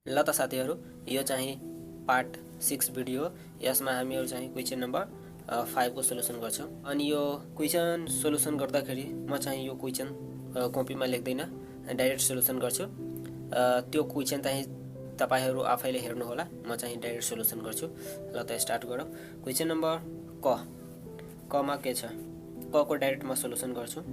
ल त साथीहरु, यो चाहिँ पार्ट 6 भिडियो हो। यसमा हामीहरु चाहिँ क्वेशन नम्बर 5 को सोलुसन गर्छौं। अनि यो क्वेशन सोलुसन गर्दाखेरि म चाहिँ यो क्वेशन कपीमा लेख्दैन, डाइरेक्ट सोलुसन गर्छु। त्यो क्वेशन चाहिँ तपाईहरु आफैले हेर्नु होला। म चाहिँ डाइरेक्ट सोलुसन गर्छु। ल त स्टार्ट गरौँ। क्वेशन नम्बर क मा के छ? क को डाइरेक्ट म सोलुसन गर्छु।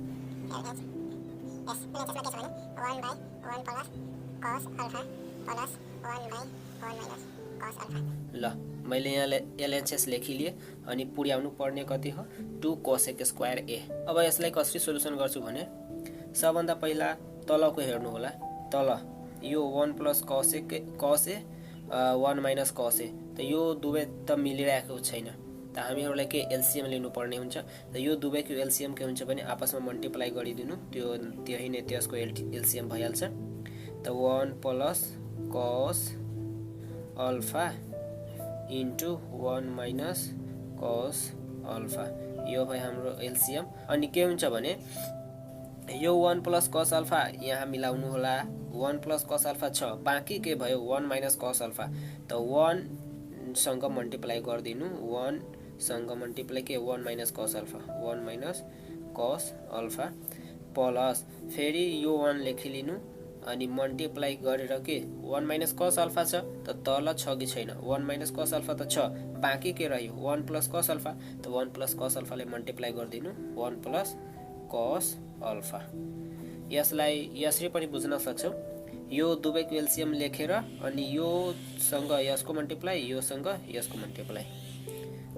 ल मैले यहाँ एलएचएस लेखिलिए अनि पुर्याउनु पर्ने कति हो 2 cosec स्क्वायर ए। अब यसलाई कसरी सोलुसन गर्छु भने सबभन्दा पहिला तलको हेर्नु होला। तल यो 1 + cos ए 1 - cos ए, त यो दुवै त मिलिरहेको छैन, त हामीहरुलाई के एलसीएम लिनु पर्ने हुन्छ। त यो दुवैको एलसीएम के हुन्छ भने आपसमा मल्टिप्लाई गरिदिनु, त्यही नै त्यसको एलसीएम भइहाल्छ। त 1 + cos alpha into 1 - cos alpha, यो भयो हाम्रो एलसीएम। अनि के हुन्छ भने यो 1 + cos अल्फा यहाँ मिलाउनु होला। 1 + cos अल्फा छ, बाँकी के भयो 1 - cos अल्फा, त 1 सँग मल्टिप्लाई गर्दिनु। 1 सँग मल्टिप्लाई के 1 - cos alpha, 1 - cos alpha plus फेरि यो 1 लेखिलिनु अनि मल्टिप्लाई गरेर के 1 - cos अल्फा छ, त तल छ कि छैन 1 - cos अल्फा त छ, बाँकी के रह्यो 1 + cos अल्फा, त 1 + cos अल्फाले मल्टिप्लाई गर्दिनु 1 + cos अल्फा। यसलाई यसरी पनि बुझ्न सक्छौ। यो दुवैको एलसीएम लेखेर अनि यो सँग यसको मल्टिप्लाई, यो सँग यसको मल्टिप्लाई,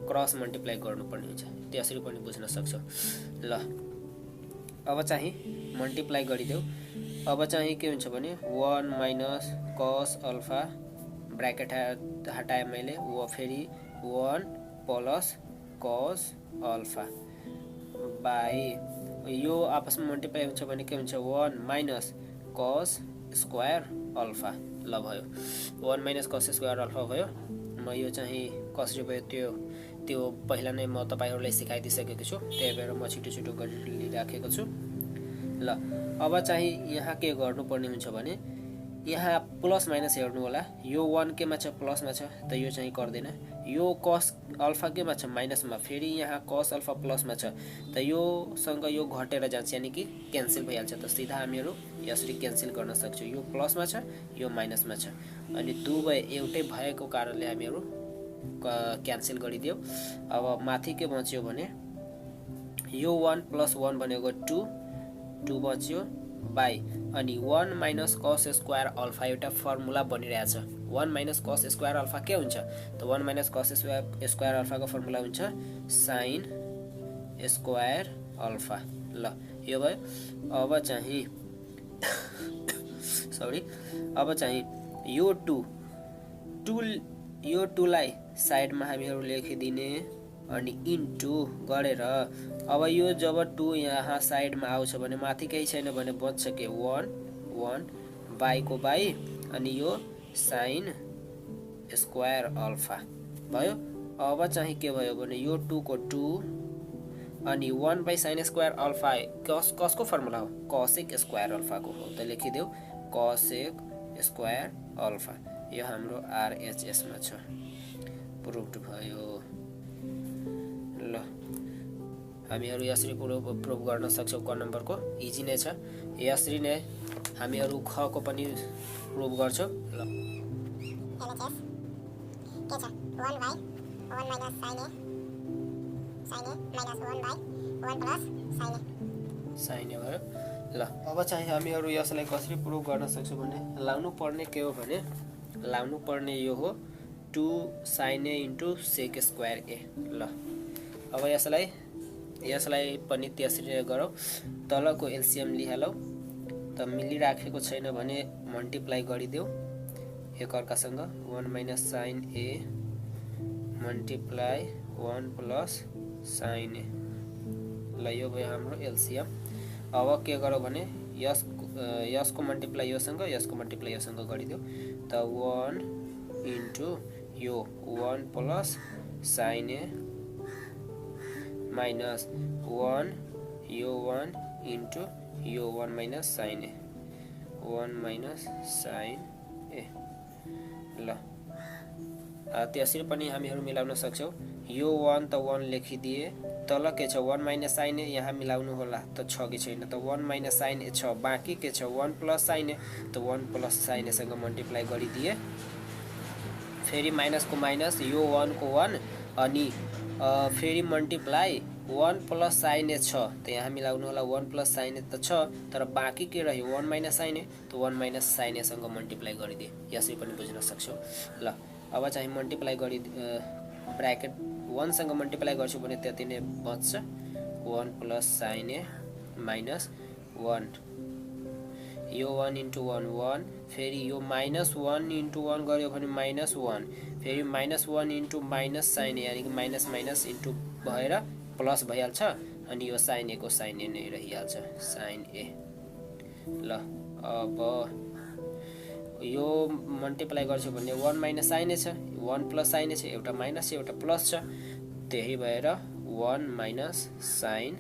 क्रस मल्टिप्लाई गर्नुपर्ने हुन्छ। त्यसरी पनि बुझ्न सक्छौ। ल अब चाहिँ मल्टिप्लाई गरिदेऊ। अब चाहिँ के हुन्छ भने 1 - cos अल्फा ब्र्याकेट हटाए मैले, वो फेरि 1 + cos अल्फा बाई यो आपसमा मल्टिप्लाई हुन्छ भने के हुन्छ 1 - cos स्क्वायर अल्फा। ल भयो 1 - cos स्क्वायर अल्फा भयो। म यो चाहिँ कसरी भयो त्यो पहिला नै म तपाईहरुलाई सिकाइदिसकेको छु, त्यही भएर म छिटो गरिराखेको छु। ल अब चाहिँ यहाँ के गर्नुपर्ने हुन्छ भने यहाँ प्लस माइनस हेर्नु होला। यो 1 केमा छ प्लसमा छ, त यो चाहिँ गर्दैन। यो cos अल्फा केमा छ माइनसमा, फेरि यहाँ cos अल्फा प्लसमा छ, त यो सँग यो घटेर जान्छ, यानी कि क्यान्सल भइहाल्छ। त सिधा हामीहरु यसरी क्यान्सल गर्न सक्छौं। यो प्लसमा छ, यो माइनसमा छ, अनि दुवै एउटै भएको कारणले हामीहरु क्यान्सल गरिदियौ। अब माथि के बच्यो भने यो 1 + 1 भनेको 2 बच्यो बाई अनि 1 - cos स्क्वायर अल्फा एउटा फर्मुला बनिरहेछ। 1 - cos स्क्वायर अल्फा के हुन्छ, त 1 - cos स्क्वायर अल्फा को फर्मुला हुन्छ sin स्क्वायर अल्फा। ल यो भयो। अब चाहिँ सरी, अब चाहिँ यो 2 लाई साइडमा हामीहरु लेखिदिने अनि इन्टु गरेर अब यो जब 2 यहाँ साइडमा आउँछ भने माथि केही छैन भने बच्छ के 1 बाई को बाई अनि यो sin स्क्वायर अल्फा भयो। अब चाहिँ के भयो भने यो 2 को 2 अनि 1/sin स्क्वायर अल्फा कसको फर्मुला हो cosec स्क्वायर अल्फा को हो, त लेखिदेऊ cosec स्क्वायर अल्फा। यो हाम्रो आरएचएस मा छ, प्रुभड भयो। ल हामीहरु यसरी प्रुभ गर्न सक्छौं। क नम्बरको इजी नै छ। यसरी नै हामीहरु ख को पनि प्रुभ गर्छौं। ल एलएचएस के छ 1/1 - sin ए -1/1 + sin ए भयो। ल अब चाहिँ हामीहरु यसलाई कसरी प्रुभ गर्न सक्छौं भने लाउनु पर्ने के हो भने लाउनु पर्ने यो हो 2 sin ए * sec स्क्वायर ए। ल अब यसलाई पनि त्यसरी नै गरौ। तलको एलसीएम लिहालौ, त मिलिराखेको छैन भने मल्टिप्लाई गरिदेऊ एकअर्कासँग। 1 - sin ए मल्टिप्लाई 1 + sin ए। ल यो भयो हाम्रो एलसीएम। अब के गरौ भने यसको मल्टिप्लाई योसँग, यसको मल्टिप्लाई योसँग गरिदेऊ, त 1 इन्टु यो 1 + sin ए माइनस 1 यो 1 इन्टु यो 1 - sin ए, 1 - sin ए। ल त्यसरी पनि हामीहरू मिलाउन सक्छौँ। यो 1 त 1 लेखिदिए, तल के छ 1 माइनस साइन ए, यहाँ मिलाउनु होला त छ कि छैन, त 1 माइनस साइन ए छ, बाँकी के छ 1 प्लस साइन ए, त 1 प्लस साइन एसँग मल्टिप्लाई गरिदिए, फेरि माइनसको माइनस, यो 1 को 1 अनि फेरि मल्टिप्लाई 1 प्लस साइन ए छ, त यहाँ मिलाउनु होला 1 प्लस साइन ए त छ, तर बाँकी के रह्यो 1 माइनस साइन ए, त 1 माइनस साइन एसँग मल्टिप्लाई गरिदिए, यसरी पनि बुझ्न सक्छौँ। ल अब चाहिँ मल्टिप्लाई गरि ब्राकेट 1 सँग मल्टिप्लाई गर्छु भने त्यति नै बच्छ, 1 प्लस साइन ए माइनस 1, यो 1 इन्टु 1 1, फेरि यो माइनस 1 इन्टु 1 गऱ्यो भने माइनस 1, फेरि माइनस 1 इन्टु माइनस साइन ए, यानि कि माइनस माइनस इन्टु भएर प्लस भइहाल्छ, अनि यो साइन ए को साइन ए नै रहिहाल्छ, साइन ए। ल अब यो मल्टिप्लाई गर्छु भने 1 माइनस साइन ए छ, 1 प्लस साइन ए छ, एउटा माइनस छ एउटा प्लस छ, त्यही भएर 1 माइनस साइन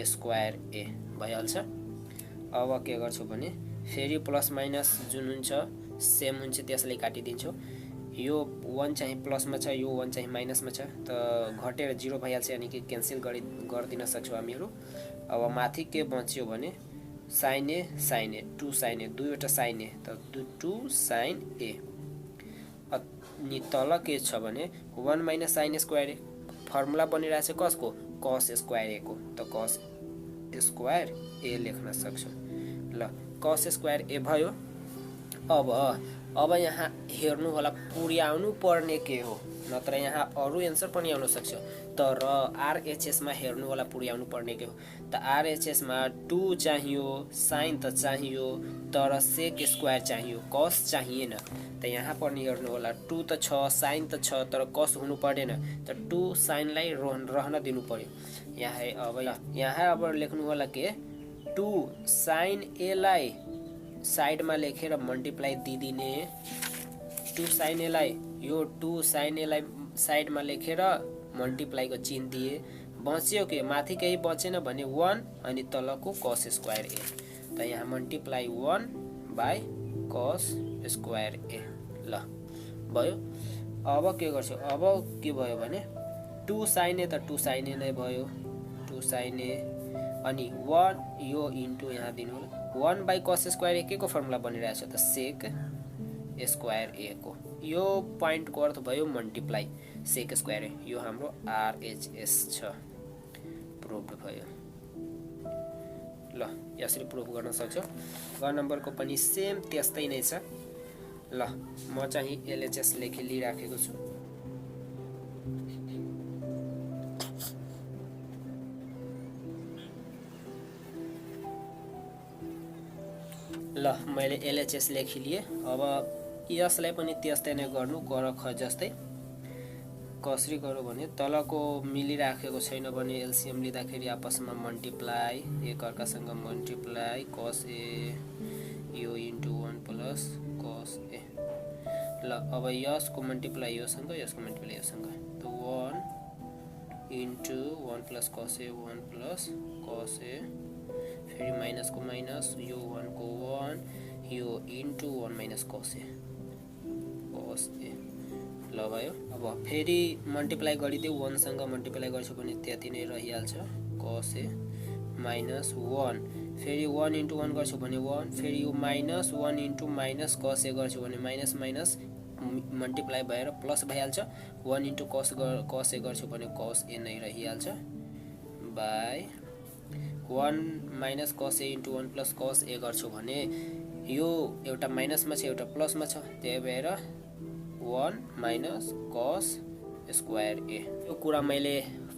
स्क्वायर ए भइहाल्छ। अब के गर्छु भने फेरि प्लस माइनस जुन हुन्छ सेम हुन्छ त्यसलाई काटिदिन्छु, यो 1 चाहिँ प्लसमा छ, यो 1 चाहिँ माइनसमा छ, त घटेर 0 भइहाल्छ, यानि कि क्यान्सल गरिदिन सक्छौँ हामीहरू। अब माथि के बच्यो भने साइन ए 2 साइन ए, दुईवटा साइन ए, त 2 साइन ए, अनि तल के छ भने 1 माइनस साइन स्क्वायर ए, फर्मुला बनिरहेछ कसको, कस स्क्वायर ए को, त कस स्क्वायर ए लेख्न सक्छौँ। ल कस स्क्वायर ए भयो। अब यहाँ हेर्नु होला पुर्याउनु पर्ने के हो, नत्र यहाँ अरू एन्सर पनि आउन सक्छ, तर आरएचएसमा हेर्नु होला पुर्याउनु पर्ने के हो, त आरएचएसमा 2 चाहियो, साइन त चाहियो, तर सेक स्क्वायर चाहियो, कस चाहिएन, त यहाँ पनि हेर्नु होला 2 त छ, साइन त छ, तर कस हुनु पर्दैन, त 2 साइनलाई रहन दिनु पर्यो। यहाँ अब लेख्नु होला के 2 साइन ए लाई साइडमा लेखेर मल्टिप्लाई दिदिने, 2 साइन ए लाई, यो 2 साइन ए लाई साइडमा लेखेर मल्टिप्लाईको चिन्ह दिए, बच्यो के माथि केही बचेन भने 1 अनि तलको कस स्क्वायर ए, त यहाँ मल्टिप्लाई 1 बाई कस स्क्वायर ए। ल भयो। अब के गर्छु, अब के भयो भने 2 साइन ए त 2 साइन ए नै भयो, 2 साइन ए अनि 1 यो इन्टु यहाँ दिनु होला 1 बाई कस स्क्वायर ए के को फर्मुला बनिरहेछ त सेक स्क्वायर ए को, यो पोइन्टको अर्थ भयो मल्टिप्लाई सेक स्क्वायर ए, यो हाम्रो आरएचएस छ, प्रुभ भयो। ल यसरी प्रुभ गर्न सक्छौँ। ग नम्बरको पनि सेम त्यस्तै नै छ। ल म चाहिँ एलएचएस लिइराखेको छु। ल मैले एलएचएस लेखिलिएँ। अब यसलाई पनि त्यस्तै नै गर्नु, गर ख जस्तै। कसरी गरौँ भने तलको मिलिराखेको छैन भने एलसीएम लिँदाखेरि आपसमा मल्टिप्लाई, एक अर्कासँग मल्टिप्लाई, कस ए यो इन्टु 1 प्लस कस ए। ल अब यसको मल्टिप्लाई योसँग, यसको मल्टिप्लाई योसँग, त 1 इन्टु 1 प्लस कस ए, 1 प्लस कस ए, फेरि माइनसको माइनस, यो 1 को 1, यो इन्टु 1 माइनस कस ए, कस ए। ल भयो। अब फेरि मल्टिप्लाई गरिदियो, 1 सँग मल्टिप्लाई गर्छु भने त्यति नै रहिहाल्छ, कस ए माइनस 1, फेरि 1 इन्टु 1 गर्छु भने 1, फेरि यो माइनस 1 इन्टु माइनस कस ए गर्छु भने माइनस माइनस मल्टिप्लाई भएर प्लस भइहाल्छ, 1 इन्टु कस ए गर्छु भने कस ए नै रहिहाल्छ, by 1 minus cos A into 1 plus cos ए गर्छु भने यो एउटा माइनसमा छ एउटा प्लसमा छ, त्यही भएर 1 माइनस कस स्क्वायर ए। यो कुरा मैले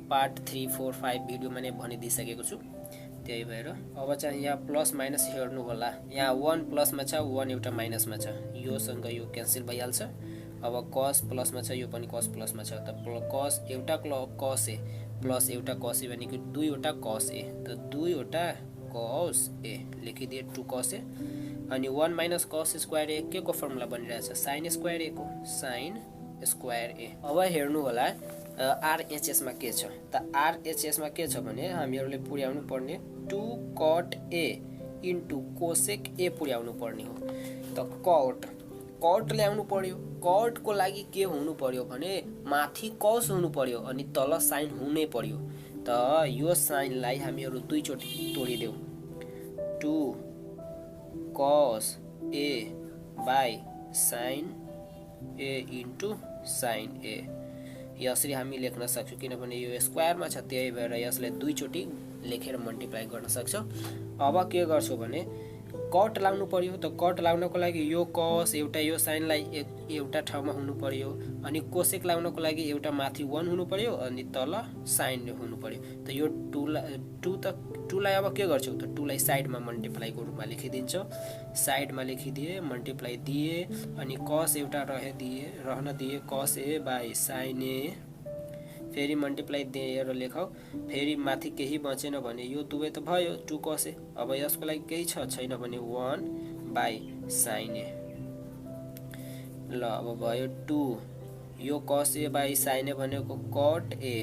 पार्ट 3, 4, 5 भिडियोमा नै भनिदिइसकेको छु, त्यही भएर अब चाहिँ यहाँ प्लस माइनस हेर्नु होला। यहाँ 1 प्लसमा छ, 1 एउटा माइनसमा छ, योसँग यो क्यान्सल भइहाल्छ। अब कस प्लसमा छ, यो पनि कस प्लसमा छ, त कस एउटा कस ए प्लस एउटा कस ए भनेको 2 वटा कस ए, त 2 वटा कस ए लेखिदिए 2 कस ए। अनि 1 माइनस कस स्क्वायर ए के को फर्मुला बनिरहेछ, साइन स्क्वायर ए को, साइन स्क्वायर ए। अब हेर्नु होला आरएचएसमा के छ, त आरएचएसमा के छ भने हामीहरूले पुर्याउनु पर्ने 2 कट ए इन्टु कोसेक ए पुर्याउनु पर्ने हो। त कट कट ल्याउनु पर्यो। कटको लागि के हुनु पर्यो भने माथि कस हुनु पर्यो अनि तल साइन हुनै पर्यो। त यो साइनलाई हामीहरू दुईचोटि तोडिदेऊ। 2 cos a by sine a into sign a। यसरी हामी लेख्न सक्छौँ किनभने यो स्क्वायरमा छ, त्यही भएर यसलाई दुईचोटि लेखेर मल्टिप्लाई गर्न सक्छौँ। अब के गर्छौँ भने कट लाउनु पर्यो। त कट लाउनको लागि यो कस एउटा यो साइनलाई एउटा ठाउँमा हुनु पर्यो अनि कोसेक लाउनको लागि एउटा माथि 1 हुनु पर्यो अनि तल साइन हुनु पर्यो। त यो 2 लाई अब के गर्छौँ त 2 लाई साइडमा मल्टिप्लाईको रूपमा लेखिदिन्छौँ। साइडमा लेखिदिए मल्टिप्लाई दिए अनि कस एउटा रहन दिए कस ए बाई साइन ए, फेरि मल्टिप्लाई दिएर लेखौ। फेरि माथि केही बचेन भने यो दुवै त भयो 2 cos ए। अब यसको लागि केही छैन भने 1 बाई साइन ए। ल अब भयो 2 यो cos ए बाई साइन ए भनेको कट ए,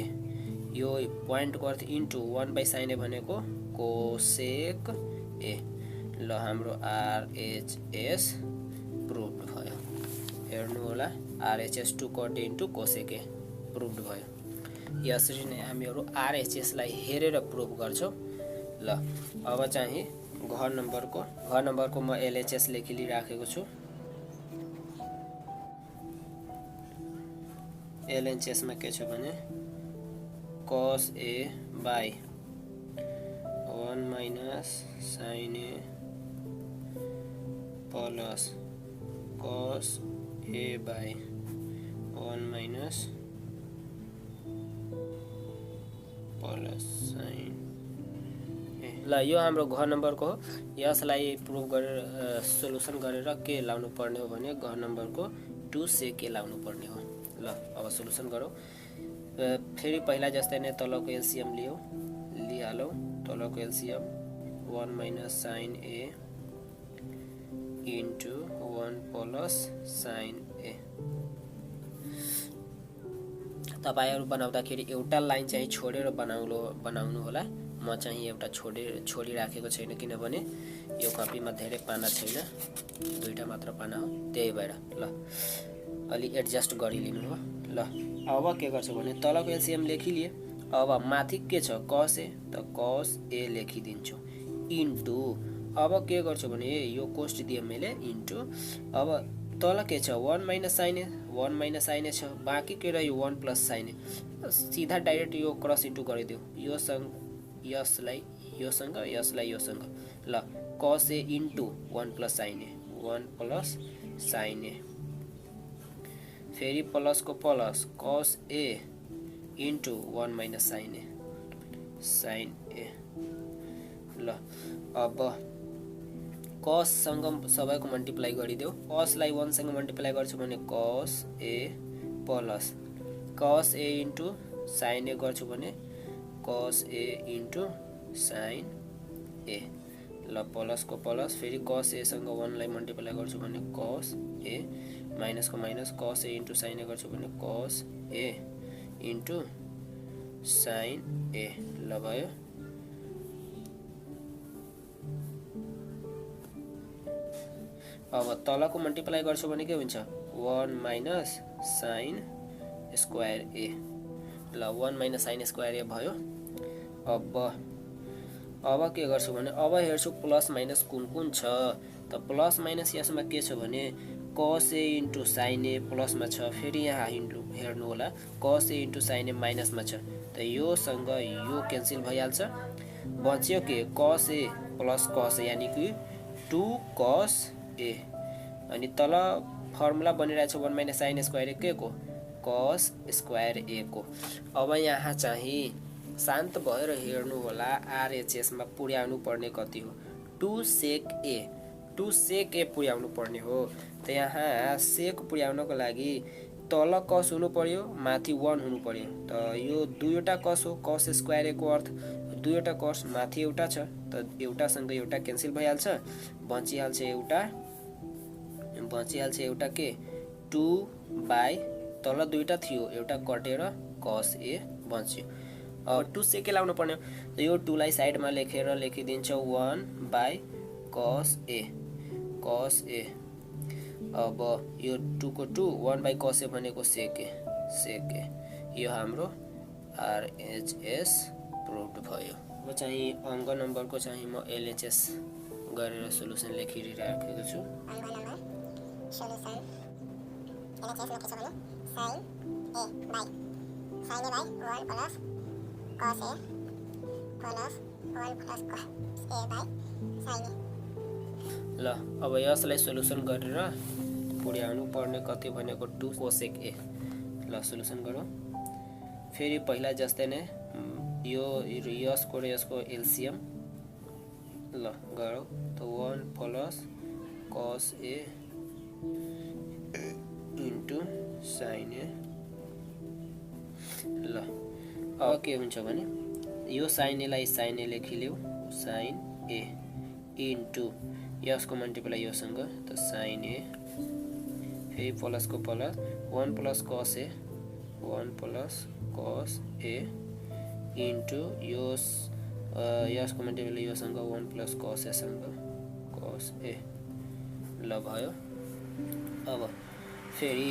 यो पोइन्टको अर्थ इन्टु 1 बाई साइन ए भनेको कोसेक ए। ल हाम्रो आरएचएस प्रुभड भयो। हेर्नु होला RHS 2 cut a into cosec ए प्रुभड भयो। यसरी नै हामीहरू आरएचएसलाई हेरेर प्रुभ गर्छौँ। ल अब चाहिँ घर नम्बरको म एलएचएस लेखिराखेको छु। एलएचएसमा के छ भने cos a by 1 minus sine A plus cos a by 1 minus sine A. ल यो हाम्रो घर नम्बरको हो। यसलाई प्रुभ गरेर सोलुसन गरेर के लाउनु पर्ने हो भने घर नम्बरको 2 से के लाउनु पर्ने हो। ल अब सोलुसन गरौँ। फेरि पहिला जस्तै नै तलको एलसिएम लिहालौँ। तलको LCM 1 minus sine A into 1 plus sine ए। तपाईहरु बनाउँदाखेरि एउटा लाइन चाहिँ छोडेर बनाउनु होला। म चाहिँ एउटा छोडिराखेको छैन किनभने यो कपीमा धेरै पाना छैन, 2टा मात्र पाना हो, त्यही भएर ल अलि एडजस्ट गरिलिनु हो। ल अब के गर्छु भने तलको एलसिएम लेखिलिए। अब माथि के छ cos ए, त cos ए लेखिदिन्छु इन्टु अब के गर्छु भने यो कोस्ट दिए मैले इन्टु अब तल के छ 1 माइनस साइन ए छ, बाँकी के रह्यो 1 प्लस साइन ए। सीधा डाइरेक्ट यो क्रस इन्टु गरिदेऊ। यसलाई योसँग ल cos a into 1 plus sine A, 1 plus sine ए, फेरि प्लसको plus cos a into 1 minus sine A. ल अब cos सँग सबैको मल्टिप्लाई गरिदेऊ। cos लाई 1 सँग मल्टिप्लाई गर्छु भने cos A plus cos a into sign ए गर्छु भने cos a into sign A. ल प्लसको प्लस फेरि cos ए सँग 1 लाई मल्टिप्लाई गर्छु भने cos A, माइनसको minus cos a into sign ए गर्छु भने cos a into sign A. ल भयो। अब तलको मल्टिप्लाई गर्छु भने के हुन्छ 1 माइनस साइन स्क्वायर ए। ल 1 माइनस साइन स्क्वायर ए भयो। अब के गर्छु भने अब हेर्छु प्लस माइनस कुन छ। त प्लस माइनस यसमा के छ भने cos ए इन्टु साइन ए प्लसमा छ, फेरि यहाँ हेर्नु होला cos ए इन्टु साइन ए माइनसमा छ। त योसँग यो क्यान्सल भइहाल्छ। बच्यो के cos ए प्लस cos ए यानी कि 2 cos ए अनि तल फर्मुला बनिरहेछ 1 माइनस साइन स्क्वायर ए के को cos स्क्वायर ए को। अब यहाँ चाहिँ शान्त भएर हेर्नु होला आरएचएस मा पुर्याउनु पर्ने कति हो 2 सेक ए पुर्याउनु पर्ने हो। त यहाँ सेक पुर्याउनको लागि तल cos हुनु पर्यो, माथि 1 हुनु पर्यो। त यो दुईवटा cos हो, cos स्क्वायर ए को अर्थ दुईवटा cos, माथि एउटा छ त एउटासँग एउटा क्यान्सल भइहाल्छ, बचिहाल्छ एउटा के 2 बाई तल दुईटा थियो एउटा कटेर cos ए बच्यो। अब 2 सेक ए लाउनु पर्ने हो। यो 2 लाई साइडमा लेखिदिन्छौ 1 बाई cos ए। अब यो 2 को 2 1 बाई कस ए भनेको सेक ए यो हाम्रो RHS प्रुभड भयो। अब चाहिँ अङ्क नम्बरको चाहिँ म LHS गरेर सोलुसन लेखिराखेको छु। अङ्क नम्बर सोलुसन LHS मा के छ भने sin a by 1 plus cos a plus 1 plus cos a by sin a। ल अब यसलाई सोलुसन गरेर पुर्याउनु पर्ने कति भनेको 2 कोसेक ए। ल सोलुसन गरौँ। फेरि पहिला जस्तै नै यो यसको र यसको एलसिएम ल गरौँ त 1 plus cos a into sin a। ल अब के हुन्छ भने यो sin a लाई sin a लेखिलियो sin a इन्टु यसको मल्टिप्लाई योसँग त sin a फेरि प्लसको plus 1 plus cos a 1 plus cos a into यसको मल्टिप्लाई योसँग 1 प्लस cos a सँग cos a। ल भयो। अब फेरि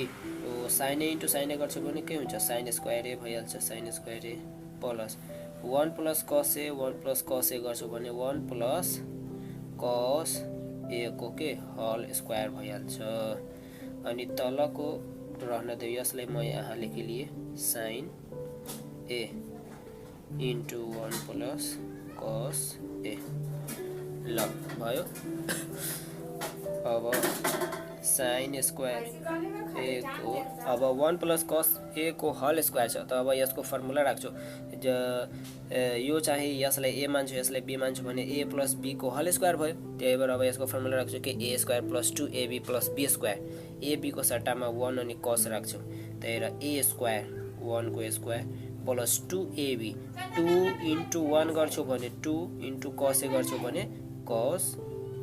sin a into sin a गर्छु भने के हुन्छ sin स्क्वायर a भइहाल्छ sin square a plus 1 plus cos a 1 plus cos a गर्छु भने 1 प्लस cos a को के होल स्क्वायर भइहाल्छ। अनि तलको रहन दियो यसलाई म यहाँ लेखिलिए sin a into 1 plus cos a। ल भयो। अब sin स्क्वायर a को अब 1 प्लस cos a को होल स्क्वायर छ त अब यसको फर्मुला राख्छु। यो चाहिँ यसलाई a मान्छु यसलाई b मान्छु भने a प्लस b को होल स्क्वायर भयो। त्यही भएर अब यसको फर्मुला राख्छु कि a square plus 2ab plus b square ab को सट्टामा 1 अनि cos राख्छु। त्यही भएर a स्क्वायर 1 को स्क्वायर प्लस 2ab 2 इन्टु 1 गर्छु भने 2 इन्टु cos a गर्छु भने cos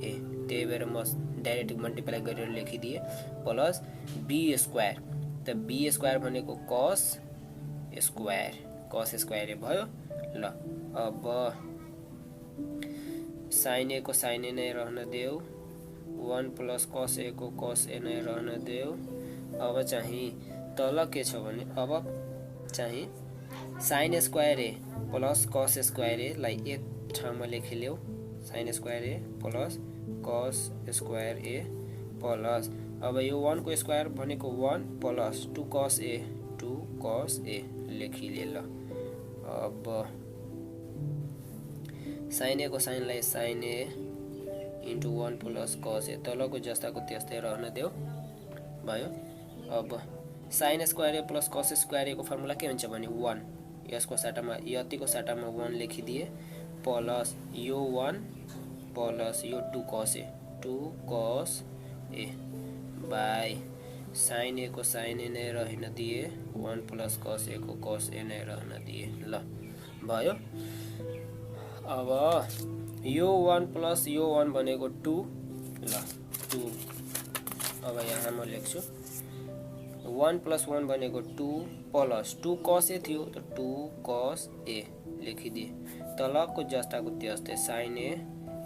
a। त्यही भएर म डाइरेक्ट मल्टिप्लाई गरेर लेखिदिए प्लस b स्क्वायर त b स्क्वायर भनेको cos स्क्वायर भयो। ल अब sin a को sin a नै रहन देऊ 1 प्लस cos a को cos a नै रहन देऊ। अब चाहिँ तल के छ भने अब चाहिँ sin square a plus cos square a लाई एक ठाउँमा लेखिलेऊ sin square a plus cos square a plus अब यो 1 को स्क्वायर भनेको 1 प्लस 2 cos a लेखिले। ल अब sin a को sin लाई sin a into 1 plus cos a तलको जस्ताको त्यस्तै रहन देऊ भयो। अब sin square a plus cos square a को फर्मुला के हुन्छ भने 1 यसको सट्टामा यतिको सट्टामा 1 लेखिदिए प्लस यो 1 प्लस यो 2 cos a by sin a को sin a नै रहन दिए 1 प्लस cos a को cos a नै रहन दिए। ल भयो। अब यो 1 प्लस यो 1 भनेको 2 ल 2 अब यहाँ म लेख्छु 1 प्लस 1 भनेको 2 प्लस 2 cos a थियो त 2 cos a लेखिदिए तलको जस्ताको त्यस्तै sin a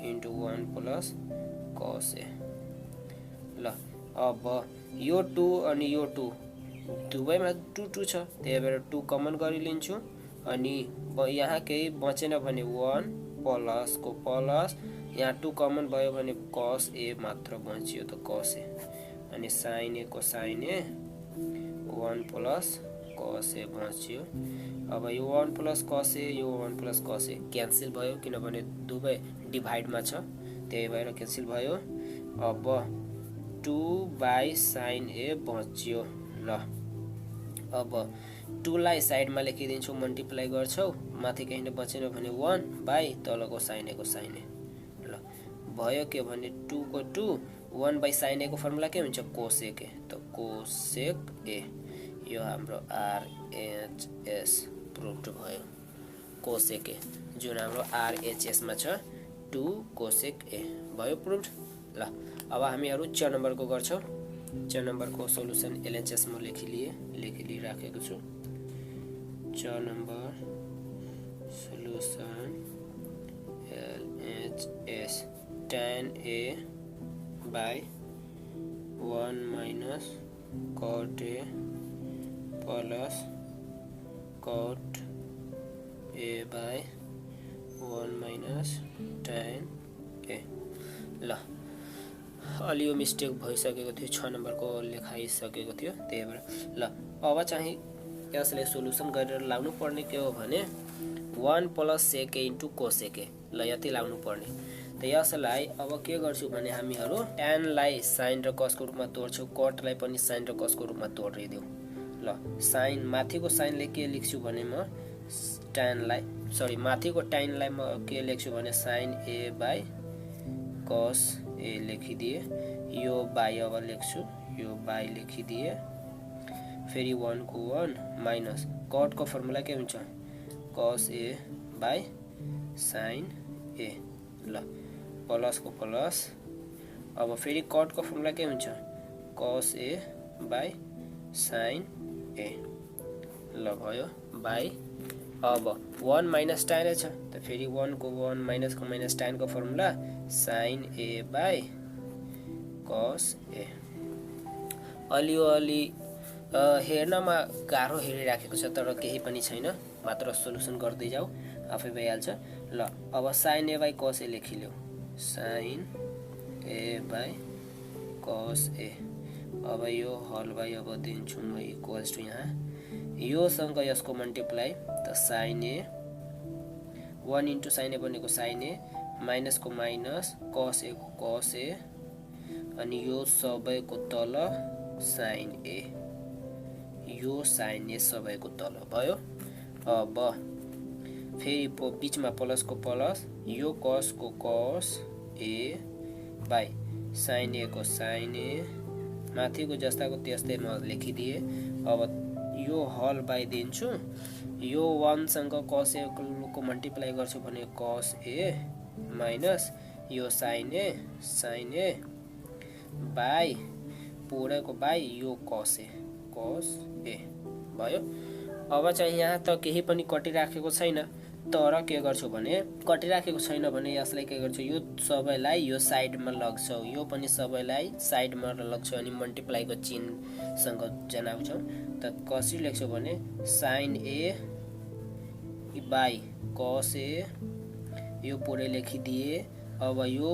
into 1 plus cos a। ल अब यो 2 अनि यो 2 दुवैमा 2 छ त्यही भएर 2 कमन गरिलिन्छु अनि यहाँ केही बचेन भने 1 प्लस को प्लस यहाँ 2 कमन भयो भने cos a मात्र बच्यो त cos a अनि sin a को sin a 1 plus cos a बच्यो। अब यो 1 प्लस cos a यो 1 प्लस cos a क्यान्सल भयो किनभने दुवै डिभाइडमा छ त्यही भएर क्यान्सल भयो। अब 2 बाई sin a बच्यो। ल अब 2 लाई साइडमा लेखिदिन्छु मल्टिप्लाई गर्छौ माथि कहीँ बचेन भने 1 बाई तलको sin a को sin a। ल भयो के भने 2 को 2 1 बाई sin a को फर्मुला के हुन्छ cosec a त cosec a यो हाम्रो RHS प्रुभड भयो cosec a जुन हाम्रो RHS मा छ 2 cosec a भयो प्रुभड। ल अब हामीहरु 6 नम्बरको गर्छौं। 6 नम्बरको सोलुसन LHS म लेखिली राखेको छु। 6 number solution LHS tan a by 1 minus cut A plus cut A by 1 minus tan ए। ल अलि यो मिस्टेक भइसकेको थियो, 6 नम्बरको लेखाइसकेको थियो, त्यही भएर ल अब चाहिँ यसले सोलुसन गरेर लाउनु पर्ने के हो भने 1 plus sec a into cosec ए। ल यति लाउनु पर्ने। त यसलाई अब के गर्छु भने हामीहरू ट्यानलाई साइन र कसको रूपमा तोड्छौँ, कटलाई पनि साइन र कसको रूपमा तोडिदिउँ। ल साइन माथिको साइनले के लेख्छु भने म ट्यानलाई माथिको ट्यानलाई म के लेख्छु भने साइन ए बाई कस ए लेखिदिए। यो बाई अब लेख्छु, यो बाई लेखिदिए। फेरि 1 को 1 माइनस कटको फर्मुला के हुन्छ कस ए बाई साइन ए। ल प्लस को प्लस। अब फेरि कटको फर्मुला के हुन्छ कस ए बाई साइन ए। ल भयो बाई। अब 1 माइनस tan छ, त फेरि 1 को 1 माइनस को माइनस tan को formula sine A by cos A. अलिअलि हेर्नमा गाह्रो हेरिराखेको छ, तर केही पनि छैन, मात्र सोलुसन गर्दै जाऊ, आफै भइहाल्छ। ल अब sign A by cos A लेखिल्यौ, sign A by cos A. अब यो हल बाई अब दिन्छु म इक्वल्स टु यहाँ योसँग यसको मल्टिप्लाई, त साइन ए 1 इन्टु साइन ए बनेको साइन ए माइनस को माइनस कस ए को कस ए, अनि यो सबैको तल साइन ए, यो साइन ए सबैको तल भयो। अब फेरि बिचमा प्लस को प्लस, यो कस को कस ए बाई साइन ए को साइन ए, माथिको जस्ताको त्यस्तै म लेखिदिए। अब यो हल बाई दिन्छु, यो 1 सँग कस ए को मल्टिप्लाई गर्छु भने कस ए minus yo sign A by पुरैको by यो कस ए भयो। अब चाहिँ यहाँ त केही पनि कटिराखेको छैन, तर के गर्छु भने कटिराखेको छैन भने यसलाई के गर्छु यो सबैलाई यो साइडमा लग्छौ, यो पनि सबैलाई साइडमा लग्छौ, अनि मल्टिप्लाईको चिन्हसँग जनाउँछौ। त कसरी लेख्छौ भने साइन ए बाई कस ए, यो पुरै लेखिदिए। अब यो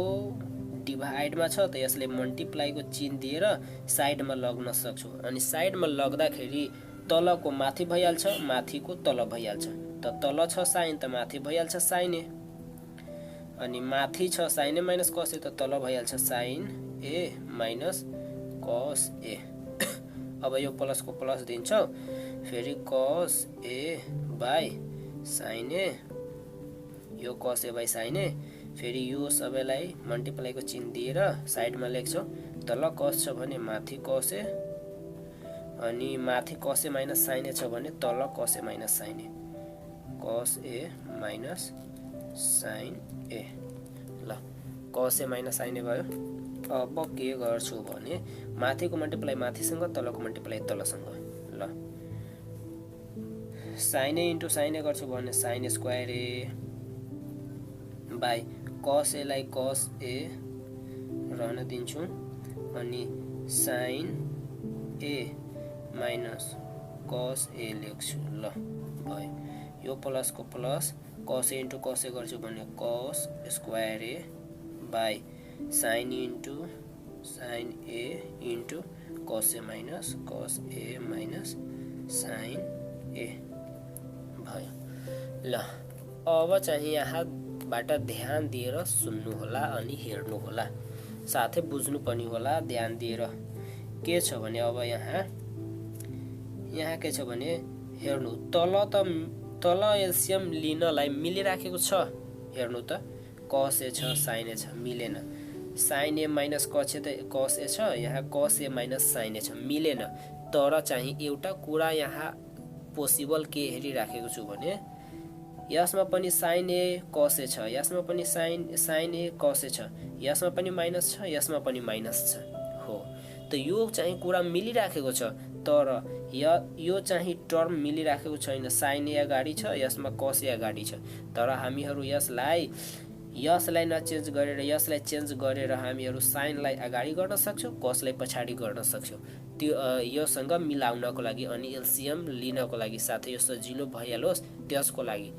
डिभाइडमा छ, त यसले मल्टिप्लाईको चिन्ह दिएर साइडमा लग्न सक्छु, अनि साइडमा लग्दाखेरि तलको माथि भइहाल्छ, माथिको तल भइहाल्छ। त तल छ साइन, त माथि भइहाल्छ साइन ए, अनि माथि छ साइन ए माइनस कस ए, त तल भइहाल्छ sign A minus cos A. अब यो प्लस को प्लस दिन्छौ, फेरि कस ए बाई साइन ए, यो कस ए बाई साइन ए, फेरि यो सबैलाई मल्टिप्लाईको चिन्ह दिएर साइडमा लेख्छौ। तल कस छ भने माथि कस ए, अनि माथि कस ए माइनस साइन ए छ भने तल कस ए माइनस साइन ए, कस ए माइनस साइन ए। ल कस ए माइनस साइन ए भयो। अब के गर्छु भने माथिको मल्टिप्लाई माथिसँग, तलको मल्टिप्लाई तलसँग। ल साइन ए इन्टु साइन ए गर्छु भने sign square A by cos ए लाई कस ए रहन दिन्छु, अनि साइन ए माइनस कस ए लेख्छु। ल भयो। यो प्लस को plus cos A into cos ए गर्छु भने कस square A by sign into sign A into cos A minus sine ए भयो। ल अब चाहिँ यहाँबाट ध्यान दिएर सुन्नु होला अनि हेर्नु होला, साथै बुझ्नु पनि होला ध्यान दिएर। के छ भने अब यहाँ के छ भने हेर्नु, तल एलसियम लिनलाई मिलिराखेको छ, हेर्नु त कस ए छ साइन ए छ, मिलेन। साइन ए माइनस कस ए छ, यहाँ कस ए माइनस साइन ए छ, मिलेन। तर चाहिँ एउटा कुरा यहाँ पोसिबल के हेरिराखेको छु भने यसमा पनि साइन ए कस ए छ, यसमा पनि साइन ए कस ए छ, यसमा पनि माइनस छ, यसमा पनि माइनस छ, हो। त यो चाहिँ कुरा मिलिराखेको छ, तर यो चाहिँ टर्म मिलिराखेको छैन। साइन ए अगाडि छ, यसमा कस ए अगाडि छ, तर हामीहरू यसलाई यसलाई नचेन्ज गरेर यसलाई चेन्ज गरेर हामीहरू साइनलाई अगाडि गर्न सक्छौँ, कसलाई पछाडि गर्न सक्छौँ। त्यो योसँग मिलाउनको लागि अनि एलसिएम लिनको लागि साथै यो सजिलो भइहालोस् त्यसको लागि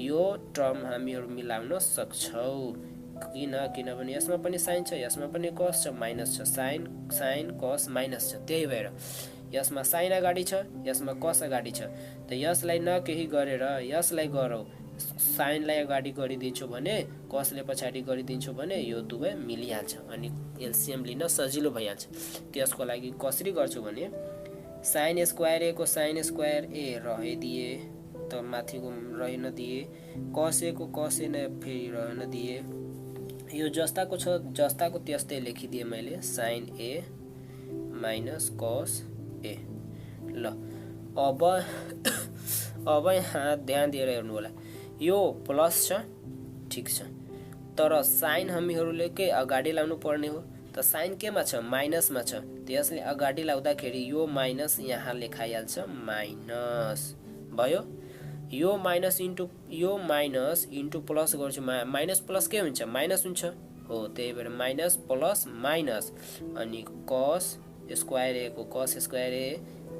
यो टर्म हामीहरू मिलाउन सक्छौँ। किनभने यसमा पनि साइन छ, यसमा पनि कस छ, माइनस छ। साइन कस माइनस छ, त्यही भएर यसमा साइन अगाडि छ, यसमा कस अगाडि छ। त यसलाई न केही गरेर यसलाई गरौँ, साइनलाई अगाडि गरिदिन्छु भने कसले पछाडि गरिदिन्छु भने यो दुवै मिलिहाल्छ अनि एलसिएम लिन सजिलो भइहाल्छ। त्यसको लागि कसरी गर्छु भने साइन स्क्वायर ए को साइन स्क्वायर ए रहदिए त माथिको रहन दिए, कस ए को कस ए नै फेरि रहन दिए। यो जस्ताको छ जस्ताको त्यस्तै लेखिदिएँ मैले, साइन ए माइनस कस ए। ल अब यहाँ ध्यान दिएर हेर्नु होला, यो प्लस छ ठिक छ, तर साइन हामीहरूले के अगाडि लाउनु पर्ने हो त साइन केमा छ, माइनसमा छ। त्यसले अगाडि लाउँदाखेरि यो माइनस यहाँ लेखाइहाल्छ, माइनस भयो। यो माइनस इन्टु प्लस गर्छु, माइनस प्लस के हुन्छ, माइनस हुन्छ हो, त्यही भएर माइनस प्लस माइनस अनि कस स्क्वायर ए को कस स्क्वायर ए,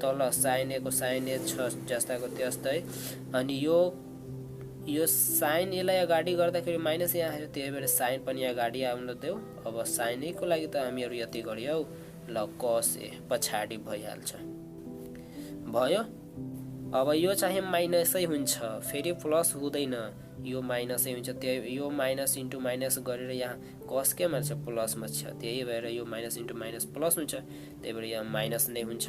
तल साइन ए को साइन ए छ जस्ताको त्यस्तै। अनि यो साइन एलाई अगाडि गर्दाखेरि माइनस यहाँ आयो, त्यही भएर साइन पनि अगाडि आउन देऊ। अब साइन ए को लागि त हामीहरू यति गरियौ, ल कस ए पछाडि भइहाल्छ भयो। अब यो चाहिँ माइनसै हुन्छ, फेरि प्लस हुँदैन, यो माइनसै हुन्छ। त्यही यो माइनस इन्टु माइनस गरेर यहाँ कस केमा छ, प्लसमा छ, त्यही भएर यो माइनस इन्टु माइनस प्लस हुन्छ, त्यही भएर यहाँ माइनस नै हुन्छ।